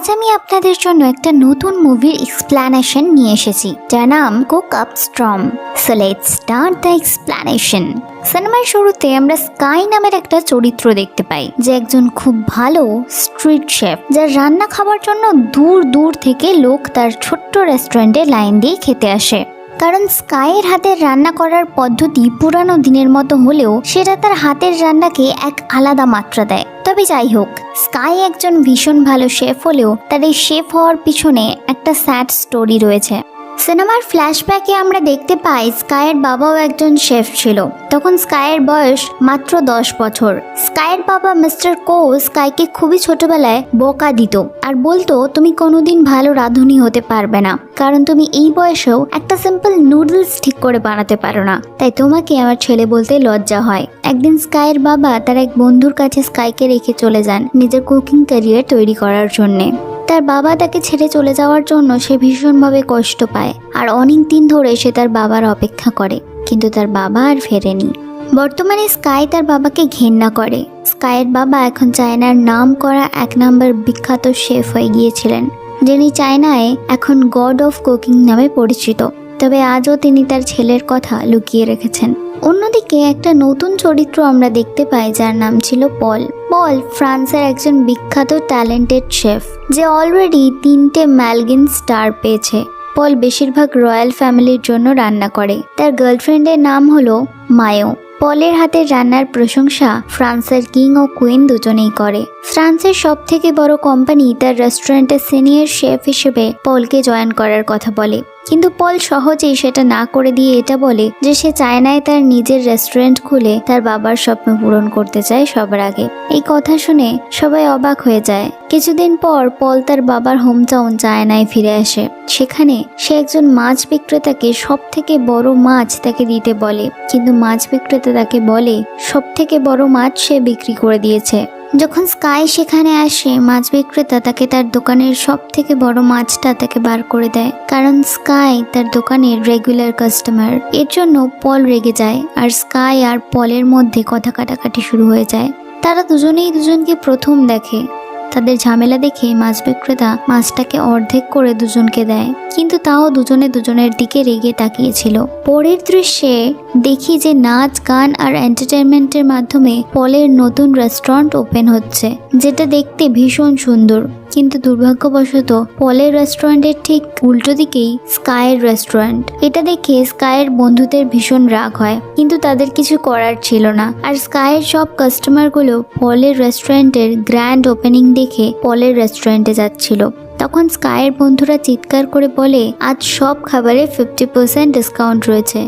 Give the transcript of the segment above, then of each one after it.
আজ আমি আপনাদের জন্য একটা নতুন মুভির এক্সপ্লানেশন নিয়ে এসেছি, যার নাম cook up storm. So let's start the explanation. সিনেমার শুরুতে আমরা স্কাই নামের একটা চরিত্র দেখতে পাই, যে একজন খুব ভালো স্ট্রিট শেফ, যার রান্না খাবার জন্য দূর দূর থেকে লোক তার ছোট্ট রেস্টুরেন্টে লাইন দিয়ে খেতে আসে। কারণ স্কাইয়ের হাতের রান্না করার পদ্ধতি পুরানো দিনের মতো হলেও সেটা তার হাতের রান্নাকে এক আলাদা মাত্রা দেয়। তবে যাই হোক, স্কাই একজন ভীষণ ভালো শেফ হলেও তার এই শেফ হওয়ার পিছনে একটা স্যাড স্টোরি রয়েছে। সিনেমার ফ্ল্যাশব্যাকে আমরা দেখতে পাই স্কাইয়ের বাবাও একজন শেফ ছিল। তখন স্কাইয়ের বয়স মাত্র 10 বছর। স্কাইয়ের বাবা মিস্টার কো স্কাইকে খুবই ছোটবেলায় বকা দিত আর বলতো, তুমি কোনোদিন ভালো রাঁধুনি হতে পারবে না, কারণ তুমি এই বয়সেও একটা সিম্পল নুডলস ঠিক করে বানাতে পারো না, তাই তোমাকে আমার ছেলে বলতে লজ্জা হয়। একদিন স্কাইয়ের বাবা তার এক বন্ধুর কাছে স্কাইকে রেখে চলে যান নিজের কুকিং ক্যারিয়ার তৈরি করার জন্যে। তার বাবা তাকে ছেড়ে চলে যাওয়ার জন্য সে ভীষণভাবে কষ্ট পায় আর অনেক দিন ধরে সে তার বাবার অপেক্ষা করে, কিন্তু তার বাবা আর ফেরেনি। বর্তমানে স্কাই তার বাবাকে ঘেন্না করে। স্কাইয়ের বাবা এখন চায়নার নাম করা 1 নম্বর বিখ্যাত শেফ হয়ে গিয়েছিলেন, যিনি চায়নায় এখন গড অফ কুকিং নামে পরিচিত। তবে আজও তিনি তার ছেলের কথা লুকিয়ে রেখেছেন। অন্যদিকে একটা নতুন চরিত্র আমরা দেখতে পাই, যার নাম ছিল পল। পল ফ্রান্সের একজন বিখ্যাত ট্যালেন্টেড শেফ, যে অলরেডি 3টে ম্যালগিন স্টার পেয়েছে। পল বেশিরভাগ রয়্যাল ফ্যামিলির জন্য রান্না করে। তার গার্লফ্রেন্ডের নাম হলো মায়ো। পলের হাতের রান্নার প্রশংসা ফ্রান্সের কিং ও কুইন দুজনেই করে। ফ্রান্সের সব থেকে বড় কোম্পানি তার রেস্টুরেন্টের সিনিয়র শেফ হিসেবে পলকে জয়েন করার কথা বলে, কিন্তু পল সহজেই সেটা না করে দিয়ে এটা বলে যে সে চায়নায় তার নিজের রেস্টুরেন্ট খুলে তার বাবার স্বপ্ন পূরণ করতে চায় সবার আগে। এই কথা শুনে সবাই অবাক হয়ে যায়। কিছুদিন পর পল তার বাবার হোমটাউন চায়নায় ফিরে আসে। সেখানে সে একজন মাছ বিক্রেতাকে সব থেকে বড় মাছ তাকে দিতে বলে, কিন্তু মাছ বিক্রেতা তাকে বলে সব থেকে বড় মাছ সে বিক্রি করে দিয়েছে। যখন স্কাই সেখানে আসে, মাছ বিক্রেতা তাকে তার দোকানের সব থেকে বড় মাছটা তাকে বার করে দেয়, কারণ স্কাই তার দোকানের রেগুলার কাস্টমার। এর জন্য পল রেগে যায় আর স্কাই আর পলের মধ্যে কথা কাটাকাটি শুরু হয়ে যায়। তারা দুজনেই দুজনকে প্রথম দেখে। তাদের ঝামেলা দেখে মাছ বিক্রেতা মাছটাকে অর্ধেক করে দুজনকে দেয়, কিন্তু তাও দুজনে দুজনের দিকে রেগে তাকিয়েছিল। পরের দৃশ্যে দেখি যে নাচ গান আর এন্টারটেনমেন্টের মাধ্যমে পলের নতুন রেস্টুরেন্ট ওপেন হচ্ছে, যেটা দেখতে ভীষণ সুন্দর। কিন্তু দুর্ভাগ্যবশত পলের রেস্টুরেন্টের ঠিক উল্টো দিকেই স্কাইয়ের রেস্টুরেন্ট। এটা দেখে স্কাইয়ের বন্ধুদের ভীষণ রাগ হয়, কিন্তু তাদের কিছু করার ছিল না। আর স্কাইয়ের সব কাস্টমারগুলো পলের রেস্টুরেন্টের গ্র্যান্ড ওপেনিং দেখে পলের রেস্টুরেন্টে যাচ্ছিল। তখন স্কাইয়ের বন্ধুরা চিৎকার করে বলে, আজ সব খাবারে 50% ডিসকাউন্ট রয়েছে।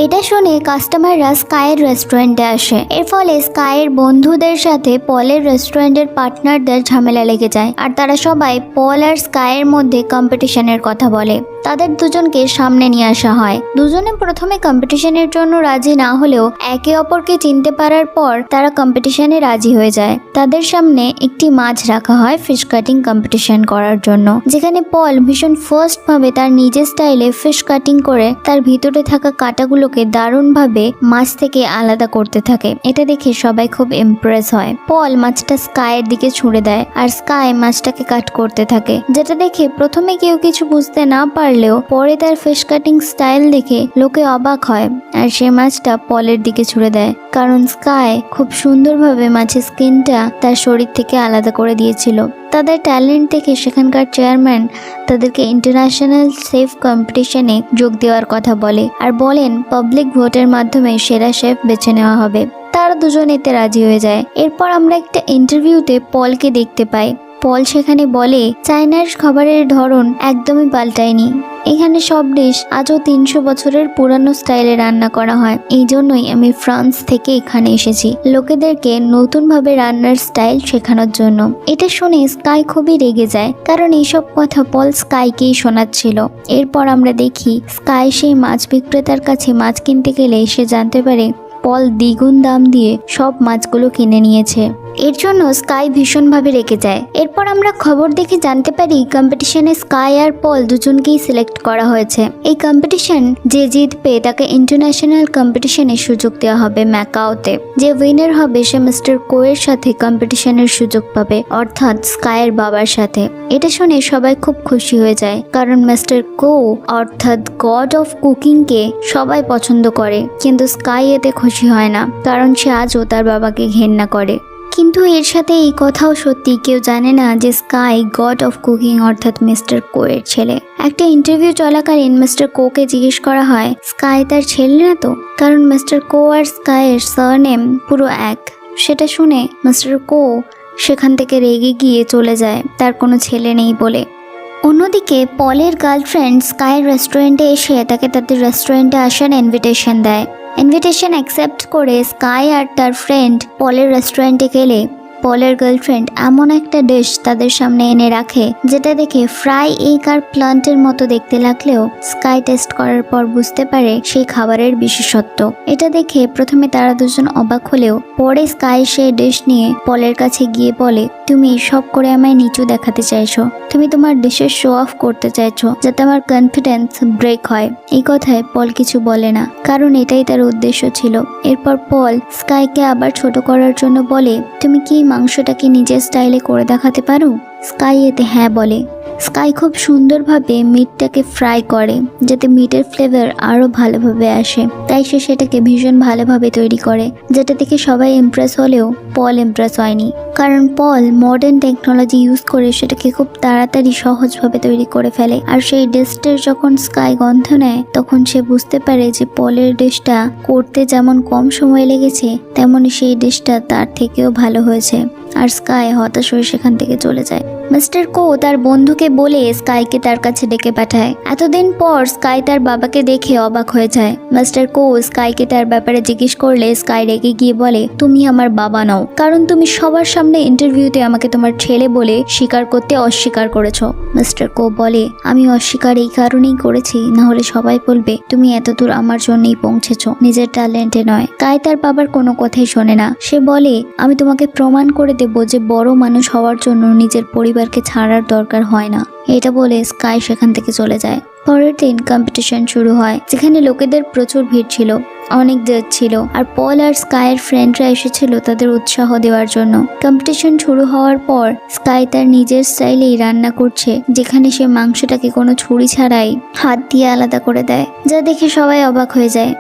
এটা শুনে কাস্টমাররা স্কাইয়ের রেস্টুরেন্টে আসে। এর ফলে স্কাইয়ের বন্ধুদের সাথে পলের রেস্টুরেন্টের পার্টনারদের ঝামেলা লেগে যায়, আর তারা সবাই পল আর স্কাইয়ের মধ্যে কম্পিটিশনের কথা বলে। তাদের দুজনকে সামনে নিয়ে আসা হয়। দুজনে প্রথমে কম্পিটিশনের জন্য রাজি না হলেও একে অপরকে চিনতে পারার পর তারা কম্পিটিশনে রাজি হয়ে যায়। তাদের সামনে একটি মাছ রাখা হয় ফিশ কাটিং কম্পিটিশন করার জন্য, যেখানে পল ভীষণ ফার্স্ট ভাবে তার নিজের স্টাইলে ফিশ কাটিং করে তার ভিতরে থাকা কাঁটাগুলোকে দারুণভাবে মাছ থেকে আলাদা করতে থাকে। এটা দেখে সবাই খুব ইমপ্রেস হয়। পল মাছটা স্কাইয়ের দিকে ছুঁড়ে দেয় আর স্কাই মাছটাকে কাট করতে থাকে, যেটা দেখে প্রথমে কেউ কিছু বুঝতে না পারলেও পরে তার ফিশ কাটিং স্টাইল দেখে লোকে অবাক হয় আর সে মাছটা পলের দিকে ছুঁড়ে দেয়, কারণ স্কাই খুব সুন্দরভাবে মাছের স্কিনটা তার শরীর থেকে আলাদা করে দিয়েছিল। তাদের ট্যালেন্ট দেখে সেখানকার চেয়ারম্যান তাদেরকে ইন্টারন্যাশনাল শেফ কম্পিটিশনে যোগ দেওয়ার কথা বলে আর বলেন পাবলিক ভোটের মাধ্যমে সেরা শেফ বেছে নেওয়া হবে। তারা দুজন এতে রাজি হয়ে যায়। এরপর আমরা একটা ইন্টারভিউতে পলকে দেখতে পাই। পল সেখানে বলে, চায়নার খাবারের ধরন একদমই পাল্টায়নি। এখানে সব ডিশ আজও 300 বছরের পুরানো স্টাইলে রান্না করা হয়। এই জন্যই আমি ফ্রান্স থেকে এখানে এসেছি লোকেদেরকে নতুনভাবে রান্নার স্টাইল শেখানোর জন্য। এটা শুনে স্কাই খুবই রেগে যায়, কারণ এইসব কথা পল স্কাইকেই শোনাচ্ছিল। এরপর আমরা দেখি স্কাই সেই মাছ বিক্রেতার কাছে মাছ কিনতে গেলে সে জানতে পারে পল দ্বিগুণ দাম দিয়ে সব মাছগুলো কিনে নিয়েছে। এর জন্য স্কাই ভীষণভাবে রেগে যায়। এরপর আমরা খবর দেখে জানতে পারি কম্পিটিশনে স্কাই আর পল দুজনকেই সিলেক্ট করা হয়েছে। এই কম্পিটিশন যে জিতবে তাকে ইন্টারন্যাশনাল কম্পিটিশনে সুযোগ দেওয়া হবে ম্যাকাওতে। যে উইনার হবে সে মিস্টার কোয়ের সাথে কম্পিটিশনের সুযোগ পাবে, অর্থাৎ স্কাইয়ের বাবার সাথে। এটা শুনে সবাই খুব খুশি হয়ে যায়, কারণ মিস্টার কো অর্থাৎ গড অফ কুকিংকে সবাই পছন্দ করে। কিন্তু স্কাই এতে খুশি হয় না, কারণ সে আজও তার বাবাকে ঘেন্না করে। কিন্তু এর সাথে এই কথাও সত্যি, কেউ জানে না যে স্কাই গড অফ কুকিং অর্থাৎ মিস্টার কোয়ের ছেলে। একটা ইন্টারভিউ চলাকালীন মিস্টার কোকে জিজ্ঞেস করা হয় স্কাই তার ছেলে না তো, কারণ মিস্টার কো আর স্কাইয়ের সারনেম পুরো এক। সেটা শুনে মিস্টার কো সেখান থেকে রেগে গিয়ে চলে যায়, তার কোনো ছেলে নেই বলে। অন্যদিকে পলের গার্লফ্রেন্ড স্কাইয়ের রেস্টুরেন্টে এসে তাকে তাদের রেস্টুরেন্টে আসার ইনভিটেশন দেয়। ইনভিটেশন অ্যাকসেপ্ট করে স্কাই আর তার ফ্রেন্ড পলের রেস্টুরেন্টে গেলে পলের গার্লফ্রেন্ড এমন একটা ডিশ তাদের সামনে এনে রাখে যেটা দেখে ফ্রাই এগ আর প্লান্টের মতো দেখতে লাগলেও স্কাই টেস্ট করার পর বুঝতে পারে সেই খাবারের বিশেষত্ব। এটা দেখে প্রথমে তারা দুজন অবাক হলেও পরে স্কাই সেই ডিশ নিয়ে পলের কাছে গিয়ে বলে, তুমি সব করে আমায় নিচু দেখাতে চাইছো, তুমি তোমার ডিশের শো অফ করতে চাইছো যাতে আমার কনফিডেন্স ব্রেক হয়। এই কথায় পল কিছু বলে না, কারণ এটাই তার উদ্দেশ্য ছিল। এরপর পল স্কাইকে আবার ছোট করার জন্য বলে, তুমি কি মাংসটাকে নিজের স্টাইলে করে দেখাতে পারো? স্কাই এতে হ্যাঁ বলে। স্কাই খুব সুন্দরভাবে মিটটাকে ফ্রাই করে যাতে মিটের ফ্লেভার আরও ভালোভাবে আসে, তাই সে সেটাকে ভীষণ ভালোভাবে তৈরি করে, যেটা দেখে সবাই ইমপ্রেস হলেও পল ইমপ্রেস হয়নি, কারণ পল মডার্ন টেকনোলজি ইউজ করে সেটাকে খুব তাড়াতাড়ি সহজভাবে তৈরি করে ফেলে। আর সেই ডিশটার যখন স্কাই গন্ধ নেয় তখন সে বুঝতে পারে যে পলের ডিশটা করতে যেমন কম সময় লেগেছে তেমনই সেই ডিশটা তার থেকেও ভালো হয়েছে। আর স্কাই হতাশ হয়ে সেখান থেকে চলে যায়। মিস্টার কো তার বন্ধুকে বলে স্কাইকে তার কাছে ডেকে পাঠায়। এতদিন পর স্কাই তার বাবাকে দেখে অবাক হয়ে যায়। মিস্টার কো স্কাইকে তার ব্যাপারে জিজ্ঞেস করলে স্কাই রেগে গিয়ে বলে, তুমি আমার বাবা নও, কারণ তুমি সবার সামনে ইন্টারভিউতে আমাকে তোমার ছেলে বলে স্বীকার করতে অস্বীকার করেছো। মিস্টার কো বলে, আমি অস্বীকার এই কারণেই করেছি, না হলে সবাই বলবে তুমি এতদূর আমার জন্যই পৌঁছেছো, নিজের ট্যালেন্টে নয়। স্কাই তার বাবার কোনো কথাই শোনে না। সে বলে, আমি তোমাকে প্রমাণ করে দেব যে বড় মানুষ হওয়ার জন্য নিজের পরিবারকে ছাড়ার দরকার হয় না। এটা বলে স্কাই সেখান থেকে চলে যায়। পরের দিন কম্পিটিশন শুরু হয়, যেখানে লোকেদের প্রচুর ভিড় ছিল, অনেক জাজ ছিল, আর পল আর স্কাইয়ের ফ্রেন্ডরা এসেছিল তাদের উৎসাহ দেওয়ার জন্য। কম্পিটিশন শুরু হওয়ার পর স্কাই তার নিজের স্টাইলেই রান্না করছে, যেখানে সে মাংসটাকে কোনো ছুরি ছাড়াই হাত দিয়ে আলাদা করে দেয়, যা দেখে সবাই অবাক হয়ে যায়।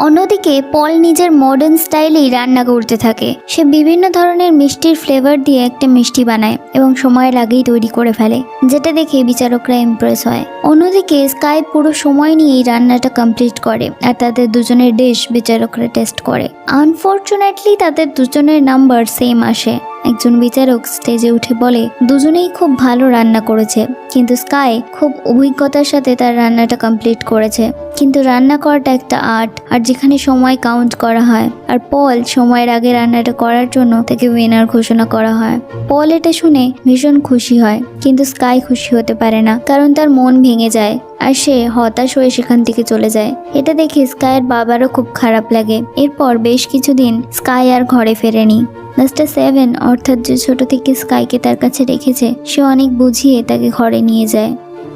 অন্যদিকে পল নিজের মডার্ন স্টাইলেই রান্না করতে থাকে। সে বিভিন্ন ধরনের মিষ্টির ফ্লেভার দিয়ে একটা মিষ্টি বানায় এবং সময়ের আগেই তৈরি করে ফেলে, যেটা দেখে বিচারকরা ইমপ্রেস হয়। অন্যদিকে স্কাই পুরো সময় নিয়েই রান্নাটা কমপ্লিট করে আর তাদের দুজনের ডিশ বিচারকরা টেস্ট করে। আনফর্চুনেটলি তাদের দুজনের নাম্বার সেম আসে। একজন বিচারক স্টেজে উঠে বলে, দুজনেই খুব ভালো রান্না করেছে, কিন্তু স্কাই খুব অভিজ্ঞতার সাথে তার রান্নাটা কমপ্লিট করেছে। কিন্তু রান্না করাটা একটা আর্ট, আর যেখানে সময় কাউন্ট করা হয়। আর পল সময়ের আগে রান্নাটা করার জন্য তাকে উইনার ঘোষণা করা হয়। পল এটা শুনে ভীষণ খুশি হয়, কিন্তু স্কাই খুশি হতে পারে না, কারণ তার মন ভেঙে যায় আর সে হতাশ হয়ে সেখান থেকে চলে যায়। এটা দেখে স্কাইয়ের বাবারও খুব খারাপ লাগে। এরপর বেশ কিছুদিন স্কাই আর ঘরে ফেরেনি। মিস্টার সেভেন অর্থাৎ যে ছোট থেকে স্কাইকে তার কাছে রেখেছে, সে অনেক বুঝিয়ে তাকে ঘরে নিয়ে যায়।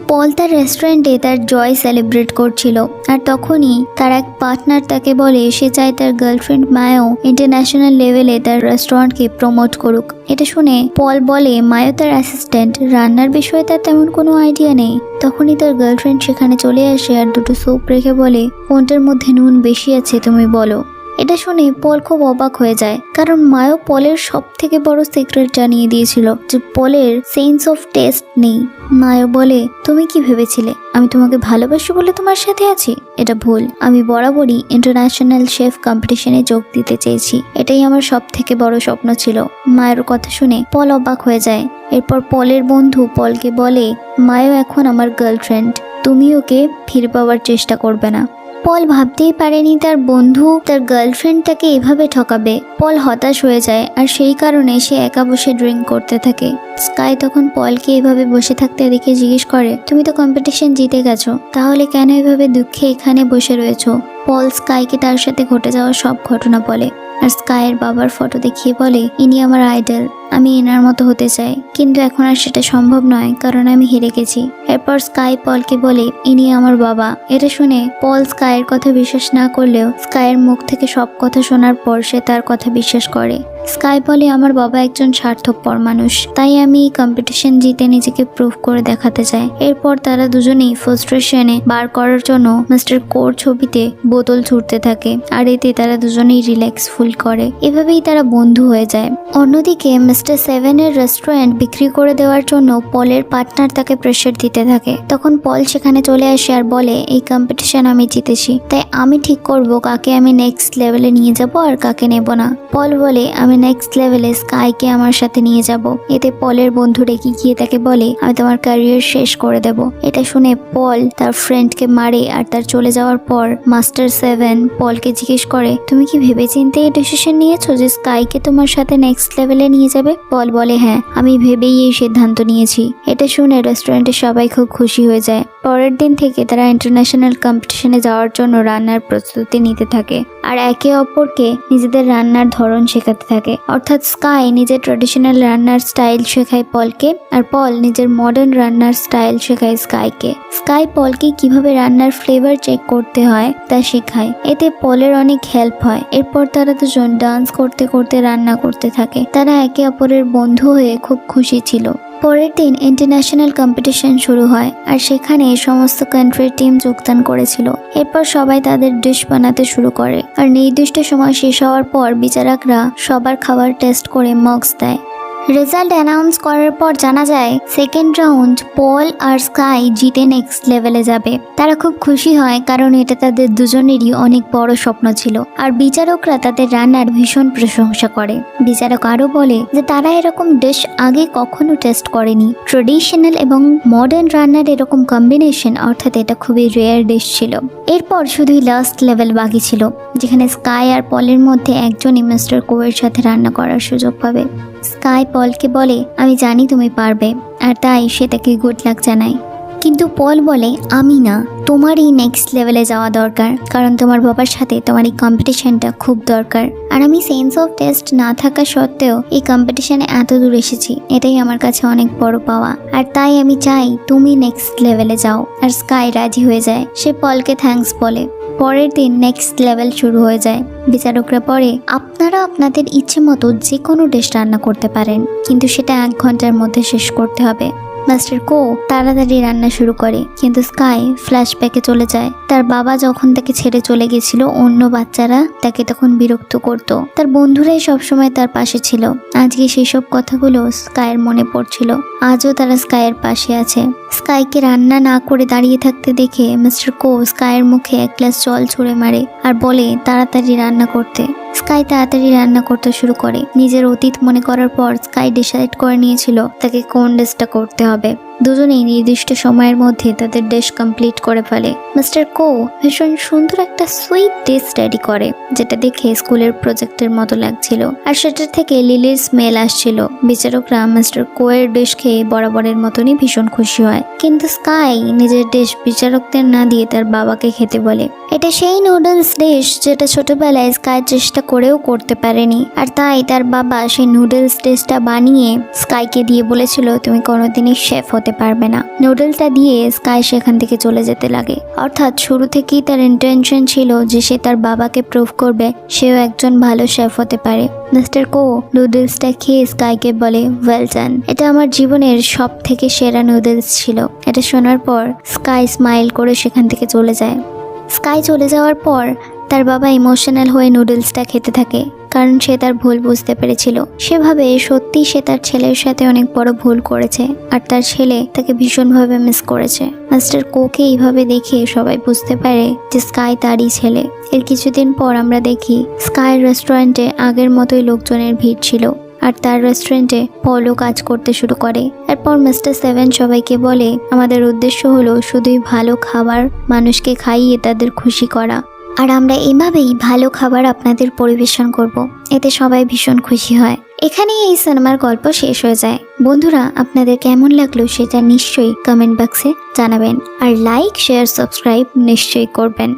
পল তার রেস্টুরেন্টে তার জয় সেলিব্রেট করছিল, আর তখনই তার এক পার্টনার তাকে বলে সে চায় তার গার্লফ্রেন্ড মায়াও ইন্টারন্যাশনাল লেভেলে তার রেস্টুরেন্টকে প্রমোট করুক। এটা শুনে পল বলে মায়া তার অ্যাসিস্ট্যান্ট, রান্নার বিষয়ে তার তেমন কোনো আইডিয়া নেই। তখনই তার গার্লফ্রেন্ড সেখানে চলে আসে আর দুটো স্যুপ রেখে বলে, কোনটার মধ্যে নুন বেশি আছে তুমি বলো। এটা শুনে পল খুব অবাক হয়ে যায়, কারণ মায়ও পলের সব থেকে বড় সিক্রেট জানিয়ে দিয়েছিল যে পলের সেন্স অফ টেস্ট নেই। মায়ও বলে, তুমি কি ভেবেছিলে আমি তোমাকে ভালোবাসি বলে তোমার সাথে আছি? এটা ভুল। আমি বরাবরই ইন্টারন্যাশনাল শেফ কম্পিটিশনে যোগ দিতে চেয়েছি, এটাই আমার সব থেকে বড় স্বপ্ন ছিল। মায়ের কথা শুনে পল অবাক হয়ে যায়। এরপর পলের বন্ধু পলকে বলে, মায়ও এখন আমার গার্লফ্রেন্ড, তুমি ওকে ফিরে পাওয়ার চেষ্টা করবে না। পল ভাবতেই পারেনি তার বন্ধু তার গার্লফ্রেন্ড তাকে এভাবে ঠকাবে। পল হতাশ হয়ে যায়, আর সেই কারণে সে একা বসে ড্রিঙ্ক করতে থাকে। স্কাই তখন পলকে এভাবে বসে থাকতে দেখে জিজ্ঞেস করে, তুমি তো কম্পিটিশন জিতে গেছো, তাহলে কেন এভাবে দুঃখে এখানে বসে রয়েছো? পল স্কাইকে তার সাথে ঘটে যাওয়া সব ঘটনা বলে। আর স্কাইয়ের বাবার ফটো দেখিয়ে বলে, ইনি আমার আইডল, আমি এনার মতো হতে চাই, কিন্তু এখন আর সেটা সম্ভব নয় কারণ আমি হেরে গেছি। এরপর স্কাই পলকে বলে, ইনি আমার বাবা। এটা শুনে পল স্কাইয়ের কথা বিশ্বাস না করলেও স্কাইয়ের মুখ থেকে সব কথা শোনার পর সে তার কথা বিশ্বাস করে। স্কাই বলে, আমার বাবা একজন স্বার্থপর মানুষ, তাই আমি এই কম্পিটিশন জিতে নিজেকে প্রুভ করে দেখাতে চাই। এরপর তারা দুজনেই ফ্রাস্ট্রেশনে বার করার জন্য মিস্টার কোর ছবিতে বোতল ছুটতে থাকে, আর এতে তারা দুজনেই রিল্যাক্স ফুল করে। এভাবেই তারা বন্ধু হয়ে যায়। অন্যদিকে মিস্টার সেভেনের রেস্টুরেন্ট বিক্রি করে দেওয়ার জন্য পলের পার্টনার তাকে প্রেশার দিতে থাকে। তখন পল সেখানে চলে আসে আর বলে, এই কম্পিটিশন আমি জিতেছি, তাই আমি ঠিক করব কাকে আমি নেক্সট লেভেলে নিয়ে যাব আর কাকে নেব না। পল বলে, আমি নেক্সট লেভেলে স্কাইকে আমার সাথে নিয়ে যাব। এতে পলের বন্ধু রেগে গিয়ে তাকে বলে, আমি তোমার ক্যারিয়ার শেষ করে দেব। এটা শুনে পল তার ফ্রেন্ডকে মারে, আর তার চলে যাওয়ার পর মাস্টার সেভেন পলকে জিজ্ঞেস করে, তুমি কি ভেবেচিন্তে এই ডিসিশন নিয়েছো যে স্কাইকে তোমার সাথে নেক্সট লেভেলে নিয়ে যাবে? পল বলে, হ্যাঁ, আমি ভেবেই এই সিদ্ধান্ত নিয়েছি। এটা শুনে রেস্টুরেন্টে সবাই খুব খুশি হয়ে যায়। পরের দিন থেকে তারা ইন্টারন্যাশনাল কম্পিটিশনে যাওয়ার জন্য রান্নার প্রস্তুতি নিতে থাকে আর একে অপরকে নিজেদের রান্নার ধরন শেখাতে থাকে। অর্থাৎ স্কাই নিজের ট্র্যাডিশনাল রান্নার স্টাইল শেখায় পলকে, আর পল নিজের মডার্ন রান্নার স্টাইল শেখায় স্কাইকে। স্কাই পলকে কিভাবে রান্নার ফ্লেভার চেক করতে হয় তা শেখায়। এতে পলের অনেক হেল্প হয়। এরপর তারা দুজন ডান্স করতে করতে রান্না করতে থাকে। তারা একে অপরের বন্ধু হয়ে খুব খুশি ছিল। পরের দিন ইন্টারন্যাশনাল কম্পিটিশন শুরু হয় আর সেখানে সমস্ত কান্ট্রির টিম যোগদান করেছিল। এরপর সবাই তাদের ডিশ বানাতে শুরু করে আর নির্দিষ্ট সময় শেষ হওয়ার পর বিচারকরা সবার খাবার টেস্ট করে মার্কস দেয়। রেজাল্ট অ্যানাউন্স করার পর জানা যায় সেকেন্ড রাউন্ড পল আর স্কাই জিতে নেক্সট লেভেলে যাবে। তারা খুব খুশি হয় কারণ এটা তাদের দুজনেরই অনেক বড় স্বপ্ন ছিল। আর বিচারকরা তাদের রান্নার ভীষণ প্রশংসা করে। বিচারক আরও বলে যে তারা এরকম ডিশ আগে কখনো টেস্ট করেনি। ট্রেডিশনাল এবং মডার্ন রান্নার এরকম কম্বিনেশন, অর্থাৎ এটা খুবই রেয়ার ডিশ ছিল। এরপর শুধুই লাস্ট লেভেল বাকি ছিল, যেখানে স্কাই আর পলের মধ্যে একজনই মিস্টার কোয়ের সাথে রান্না করার সুযোগ পাবে। স্কাই পলকে বলে, আমি জানি তুমি পারবে, আর তাই সে তাকে গুড লাক জানায়। কিন্তু পল বলে, আমি না, তোমারই নেক্সট লেভেলে যাওয়া দরকার, কারণ তোমার বাবার সাথে তোমার এই কম্পিটিশনটা খুব দরকার। আর আমি সেন্স অফ টেস্ট না থাকা সত্ত্বেও এই কম্পিটিশনে এত দূর এসেছি, এটাই আমার কাছে অনেক বড় পাওয়া, আর তাই আমি চাই তুমি নেক্সট লেভেলে যাও। আর স্কাই রাজি হয়ে যায়। সে পলকে থ্যাঙ্কস বলে। পরের দিন নেক্সট লেভেল শুরু হয়ে যায়। বিচারকরা পরে, আপনারা আপনাদের ইচ্ছে মতো যে কোনো ডিশ রান্না করতে পারেন, কিন্তু সেটা 1 ঘন্টার মধ্যে শেষ করতে হবে। মাস্টার কো তাড়াতাড়ি রান্না শুরু করে, কিন্তু স্কাই ফ্ল্যাশব্যাকে চলে যায়। তার বাবা যখন তাকে ছেড়ে চলে গেছিল, অন্য বাচ্চারা তাকে তখন বিরক্ত করত। তার বন্ধুরাই সবসময় তার পাশে ছিল। আজকে সেই সব কথাগুলো স্কাইয়ের মনে পড়ছিল। আজও তারা স্কাইয়ের পাশে আছে। স্কাইকে রান্না না করে দাঁড়িয়ে থাকতে দেখে মিস্টার কো স্কাইয়ের মুখে 1 গ্লাস জল ছুঁড়ে মারে আর বলে তাড়াতাড়ি রান্না করতে। স্কাই তাড়াতাড়ি রান্না করতে শুরু করে। নিজের অতীত মনে করার পর স্কাই ডিসাইড করে নিয়েছিল তাকে কোন ডিশটা করতে হবে। দুজনেই নির্দিষ্ট সময়ের মধ্যে তাদের ডিশ কমপ্লিট করে ফেলে। মিস্টার কো ভীষণ সুন্দর একটা সুইট ডিশ রেডি করে, যেটা দেখে স্কুলের প্রজেক্টের মতো লাগছিল, আর সেটার থেকে লিলির স্মেল আসছিল। বিচারকরা মিস্টার কো এর ডিশ খেয়ে বরাবরের মতনই ভীষণ খুশি হয়। কিন্তু স্কাই নিজের ডিশ বিচারকদের না দিয়ে তার বাবাকে খেতে বলে। এটা সেই নুডলস ডিশ যেটা ছোটবেলায় স্কাই চেষ্টা করেও করতে পারেনি, আর তাই তার বাবা সেই নুডলস ডিশটা বানিয়ে স্কাইকে দিয়ে বলেছিল, তুমি কোনোদিনই শেফ হতে পারবে না। নুডলসটা দিয়ে স্কাই সেখান থেকে চলে যেতে লাগে। অর্থাৎ শুরু থেকেই তার ইন্টেনশন ছিল যে সে তার বাবাকে প্রুভ করবে সেও একজন ভালো শেফ হতে পারে। মিস্টার কো নুডলসটা খেয়ে স্কাইকে বলে, ওয়েল ডান, এটা আমার জীবনের সব থেকে সেরা নুডলস ছিল। এটা শোনার পর স্কাই স্মাইল করে সেখান থেকে চলে যায়। স্কাই চলে যাওয়ার পর তার বাবা ইমোশনাল হয়ে নুডলসটা খেতে থাকে, কারণ সে তার ভুল বুঝতে পেরেছিল। সেভাবে সত্যি সে তার ছেলের সাথে অনেক বড় ভুল করেছে, আর তার ছেলে তাকে ভীষণভাবে মিস করেছে। মাস্টার কোকে এইভাবে দেখে সবাই বুঝতে পারে যে স্কাই তারই ছেলে। এর কিছুদিন পর আমরা দেখি স্কাই রেস্টুরেন্টে আগের মতোই লোকজনের ভিড় ছিল, আর তার রেস্টুরেন্টে পলও কাজ করতে শুরু করে। এরপর মিস্টার সেভেন সবাইকে বলে, আমাদের উদ্দেশ্য হলো শুধুই ভালো খাবার মানুষকে খাইয়ে তাদের খুশি করা, আর আমরা এভাবেই ভালো খাবার আপনাদের পরিবেশন করব। এতে সবাই ভীষণ খুশি হয়। এখানেই এই সিনেমার গল্প শেষ হয়ে যায়। বন্ধুরা, আপনাদের কেমন লাগলো সেটা নিশ্চয়ই কমেন্ট বক্সে জানাবেন, আর লাইক, শেয়ার, সাবস্ক্রাইব নিশ্চয়ই করবেন।